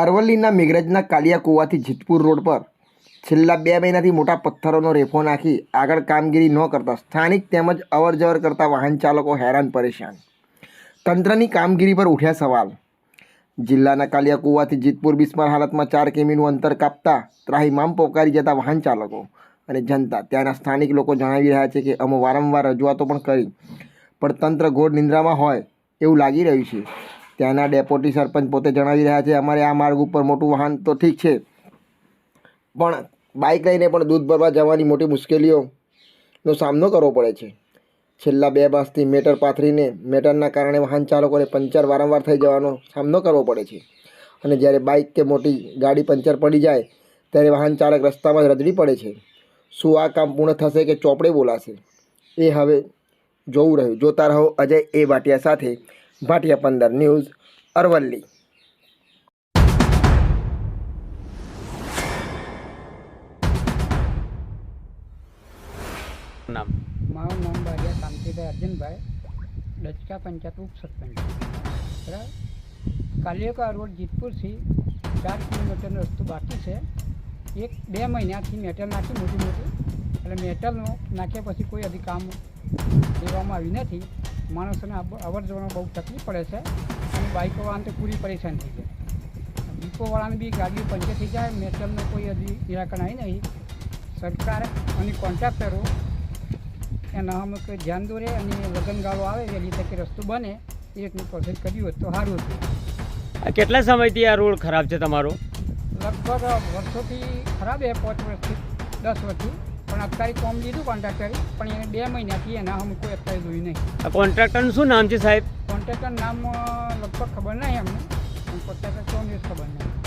અરવલ્લીના મેઘરજના કાલિયા કુવાથી જેતપુર રોડ પર છેલ્લા 2 મહિનાથી મોટા પથ્થરોનો રેફો નાખી આગળ કામગીરી ન કરતા સ્થાનિક તેમજ અવરજવર કરતા વાહન ચાલકો હેરાન પરેશાન। તંત્રની કામગીરી પર ઉઠ્યા સવાલ। જિલ્લાના કાલિયા કુવાથી જેતપુર બિસ્માર હાલતમાં 4 કિમીનું અંતર કાપતા ત્રાહિમામ પોકારી જતા વાહન ચાલકો અને જનતા ત્યાંના સ્થાનિક લોકો જણાવી રહ્યા છે કે અમે વારંવાર રજૂઆતો પણ કરી પણ તંત્ર ઘોર નિંદ્રામાં હોય એવું લાગી રહ્યું છે। ત્યાંના ડેપ્યુટી સરપંચ પોતે જણાવી રહ્યા છે અમારે આ માર્ગ ઉપર મોટું વાહન તો ઠીક છે પણ બાઇક લઈને પણ દૂધ ભરવા જવાની મોટી મુશ્કેલીઓનો સામનો કરવો પડે છે। છેલ્લા 2 માસથી મેટર પાથરીને મેટરના કારણે વાહન ચાલકોને પંચર વારંવાર થઈ જવાનો સામનો કરવો પડે છે અને જ્યારે બાઇક કે મોટી ગાડી પંચર પડી જાય ત્યારે વાહન ચાલક રસ્તામાં જ રજડી પડે છે। શું આ કામ પૂર્ણ થશે કે ચોપડે બોલાશે એ હવે જોવું રહ્યું। જોતા રહો અજય એ ભાટિયા સાથે, ભાટિયા 15 ન્યૂઝ, અરવલ્લી। મારું નામ બારિયા કાંતિભાઈ અર્જુનભાઈ, ડચકા પંચાયત ઉપસરપંચ। બરાબર, કાલિયા રોડ જેતપુરથી 4 કિલોમીટરનો રસ્તો બાકી છે। 1-2 મહિનાથી મેટલ નાખી મોટી એટલે મેટલ નાખ્યા પછી કોઈ હજી કામ લેવામાં આવ્યું નથી। માણસોને અવર જવામાં બહુ તકલીફ પડે છે અને બાઇકોવાળાને તો પૂરી પરેશાન થઈ જાય। ડીપોવાળાને બી ગાડીઓ પંચર થઈ જાય, મેટલનું કોઈ હજી નિરાકરણ આવી નહીં। સરકાર અને કોન્ટ્રાક્ટરો એના અમે કોઈ ધ્યાન દોરે અને લગનગાળો આવે વહેલી તકે રસ્તો બને એ રીતનું પ્રોસેસ કર્યું હોત તો સારું હતું। કેટલા સમયથી આ રોડ ખરાબ છે તમારો? લગભગ વર્ષોથી ખરાબ છે, 5 વર્ષથી 10 વર્ષથી, પણ અત્યારે કોમ લીધું કોન્ટ્રાક્ટરે પણ એને 2 મહિનાથી એના અમે કોઈ અત્યારે જોયું નહીં। આ કોન્ટ્રાક્ટરનું શું નામ છે સાહેબ? કોન્ટ્રાક્ટર નામ લગભગ ખબર નહીં અમને, કોન્ટ્રાક્ટર કોણ ખબર નહીં।